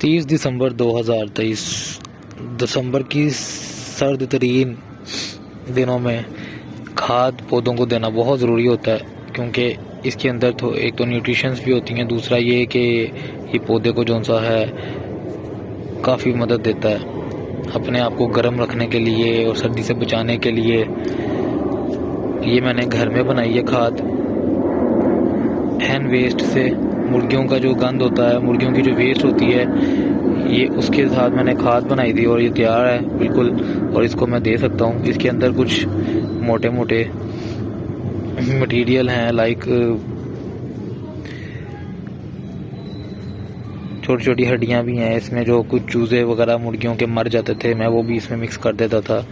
30 दिसंबर 2023 दिसंबर की सर्द तरीन दिनों में खाद पौधों को देना बहुत ज़रूरी होता है, क्योंकि इसके अंदर तो एक तो न्यूट्रिशंस भी होती हैं, दूसरा ये कि ये पौधे को जो सा है काफ़ी मदद देता है अपने आप को गर्म रखने के लिए और सर्दी से बचाने के लिए। ये मैंने घर में बनाई है खाद, हैंड वेस्ट से। मुर्गियों का जो गंद होता है, मुर्गियों की जो वेस्ट होती है, ये उसके साथ मैंने खाद बनाई थी और ये तैयार है बिल्कुल, और इसको मैं दे सकता हूँ। इसके अंदर कुछ मोटे मोटे मटेरियल हैं, लाइक छोटी छोटी हड्डियाँ भी हैं इसमें, जो कुछ चूज़े वगैरह मुर्गियों के मर जाते थे, मैं वो भी इसमें मिक्स कर देता था,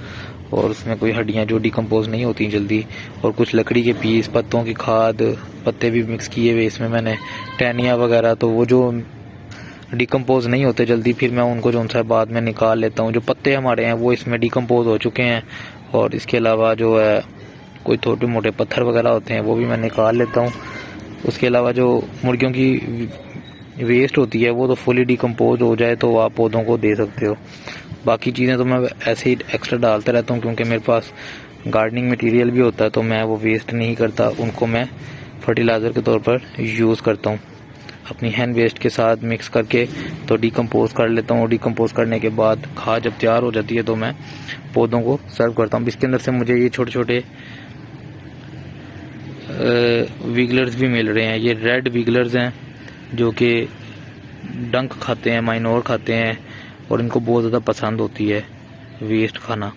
और उसमें कोई हड्डियाँ जो डिकम्पोज नहीं होती जल्दी, और कुछ लकड़ी के पीस, पत्तों की खाद, पत्ते भी मिक्स किए हुए इसमें मैंने, टहनियाँ वगैरह, तो वो जो डिकम्पोज नहीं होते जल्दी, फिर मैं उनको जो सा बाद में निकाल लेता हूँ। जो पत्ते हमारे हैं वो इसमें डिकम्पोज हो चुके हैं, और इसके अलावा जो है कोई छोटे मोटे पत्थर वगैरह होते हैं वो भी मैं निकाल लेता हूँ। उसके अलावा जो मुर्गियों की वेस्ट होती है वो तो फुली डिकम्पोज हो जाए तो आप पौधों को दे सकते हो। बाकी चीज़ें तो मैं ऐसे ही एक्स्ट्रा डालता रहता हूँ, क्योंकि मेरे पास गार्डनिंग मटेरियल भी होता है, तो मैं वो वेस्ट नहीं करता, उनको मैं फर्टिलाइज़र के तौर पर यूज़ करता हूँ अपनी हैंड वेस्ट के साथ मिक्स करके, तो डिकम्पोज कर लेता हूँ। डिकम्पोज करने के बाद खाद जब तैयार हो जाती है तो मैं पौधों को सर्व करता हूँ। इसके अंदर से मुझे ये छोटे छोटे विगलर्स भी मिल रहे हैं। ये रेड विगलर्स हैं जो कि डंक खाते हैं, माइनोर खाते हैं, और इनको बहुत ज़्यादा पसंद होती है वेस्ट खाना।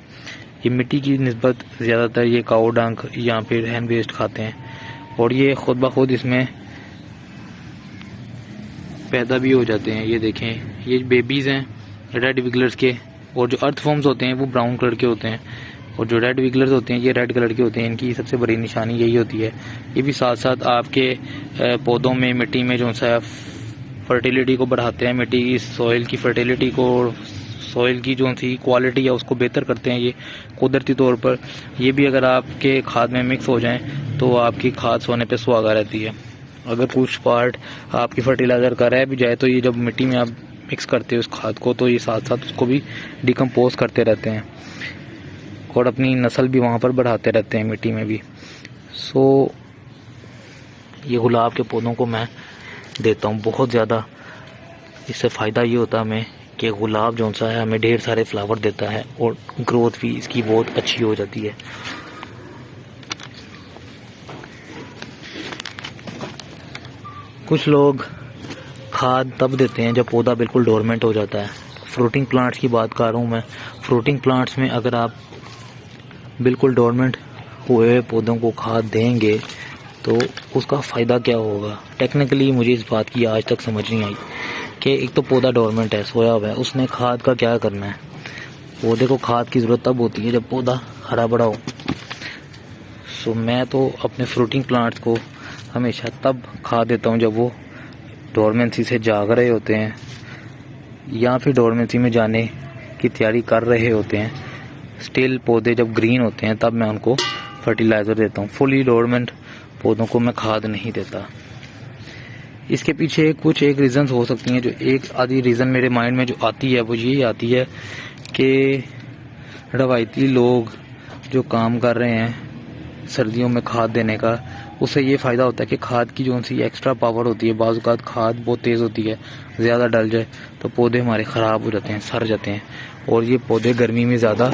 ये मिट्टी की निस्बत ज़्यादातर ये काऊ डंक या फिर हैंड वेस्ट खाते हैं, और ये खुद ब खुद इसमें पैदा भी हो जाते हैं। ये देखें, ये बेबीज़ हैं रेड विगलर्स के, और जो अर्थ फॉर्म्स होते हैं वो ब्राउन कलर के होते हैं, और जो रेड विगलर्स होते हैं ये रेड कलर के होते हैं। इनकी सबसे बड़ी निशानी यही होती है। ये भी साथ साथ आपके पौधों में, मिट्टी में जो सा फर्टिलिटी को बढ़ाते हैं, मिट्टी की सॉइल की फर्टिलिटी को, सॉइल की जो सी क्वालिटी है उसको बेहतर करते हैं ये कुदरती तौर पर। ये भी अगर आपके खाद में मिक्स हो जाएं तो आपकी खाद सोने पे सुहागा रहती है। अगर कुछ पार्ट आपकी फर्टिलाइज़र का रह भी जाए तो ये जब मिट्टी में आप मिक्स करते हो उस खाद को, तो ये साथ साथ उसको भी डिकम्पोज करते रहते हैं और अपनी नस्ल भी वहाँ पर बढ़ाते रहते हैं मिट्टी में भी। सो ये गुलाब के पौधों को मैं देता हूँ बहुत ज़्यादा। इससे फ़ायदा ये होता है हमें कि गुलाब जो सा है हमें ढेर सारे फ्लावर देता है, और ग्रोथ भी इसकी बहुत अच्छी हो जाती है। कुछ लोग खाद तब देते हैं जब पौधा बिल्कुल डोरमेंट हो जाता है। फ्रूटिंग प्लांट्स की बात कर रहा हूँ मैं। फ्रूटिंग प्लांट्स में अगर आप बिल्कुल डोरमेंट हुए पौधों को खाद देंगे तो उसका फ़ायदा क्या होगा। टेक्निकली मुझे इस बात की आज तक समझ नहीं आई कि एक तो पौधा डोरमेंट है, सोया हुआ है, उसने खाद का क्या करना है। पौधे को खाद की ज़रूरत तब होती है जब पौधा हरा भरा हो। सो मैं तो अपने फ्रूटिंग प्लांट्स को हमेशा तब खाद देता हूँ जब वो डोरमेंसी से जाग रहे होते हैं या फिर डोरमेंसी में जाने की तैयारी कर रहे होते हैं। स्टिल पौधे जब ग्रीन होते हैं तब मैं उनको फर्टिलाइज़र देता हूँ। फुली डोरमेंट पौधों को मैं खाद नहीं देता। इसके पीछे कुछ एक रीज़न्स हो सकती हैं। जो एक आधी रीज़न मेरे माइंड में जो आती है वो ये आती है कि रवायती लोग जो काम कर रहे हैं सर्दियों में खाद देने का, उससे ये फ़ायदा होता है कि खाद की जो सी एक्स्ट्रा पावर होती है, बाज़ औक़ात खाद बहुत तेज़ होती है, ज़्यादा डल जाए तो पौधे हमारे ख़राब हो जाते हैं, सड़ जाते हैं, और ये पौधे गर्मी में ज़्यादा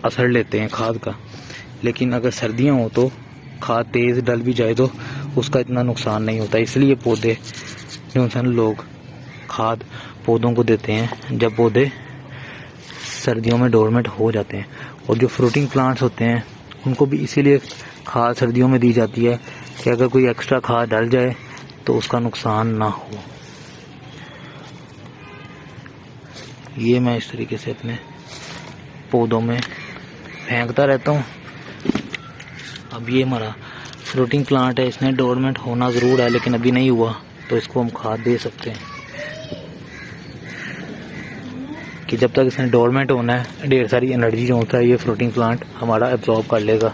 असर लेते हैं खाद का। लेकिन अगर सर्दियाँ हो तो खाद तेज़ डल भी जाए तो उसका इतना नुकसान नहीं होता। इसलिए पौधे जो सन लोग खाद पौधों को देते हैं जब पौधे सर्दियों में डोरमेंट हो जाते हैं। और जो फ्रूटिंग प्लांट्स होते हैं उनको भी इसीलिए खाद सर्दियों में दी जाती है कि अगर कोई एक्स्ट्रा खाद डल जाए तो उसका नुकसान ना हो। ये मैं इस तरीके से अपने पौधों में फेंकता रहता हूँ। अब ये हमारा फ्रूटिंग प्लांट है, इसने डोरमेंट होना ज़रूर है लेकिन अभी नहीं हुआ, तो इसको हम खाद दे सकते हैं कि जब तक इसने डोरमेंट होना है ढेर सारी एनर्जी जो होता है ये फ्रूटिंग प्लांट हमारा एब्जॉर्ब कर लेगा।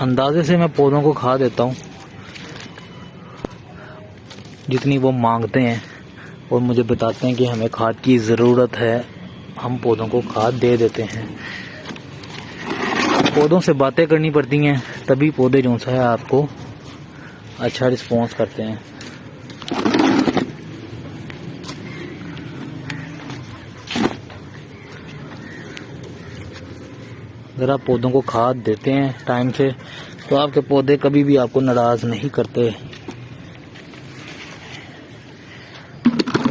अंदाजे से मैं पौधों को खाद देता हूँ जितनी वो मांगते हैं और मुझे बताते हैं कि हमें खाद की ज़रूरत है, हम पौधों को खाद दे देते हैं। पौधों से बातें करनी पड़ती हैं, तभी पौधे जो सा है आपको अच्छा रिस्पॉन्स करते हैं। अगर आप पौधों को खाद देते हैं टाइम से, तो आपके पौधे कभी भी आपको नाराज़ नहीं करते।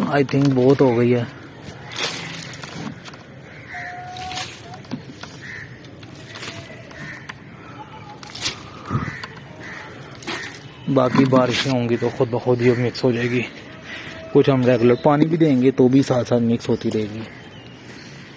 आई थिंक बहुत हो गई है। बाकी बारिशें होंगी तो खुद ब खुद ये मिक्स हो जाएगी। कुछ हम रेगुलर पानी भी देंगे तो भी साथ साथ मिक्स होती रहेगी।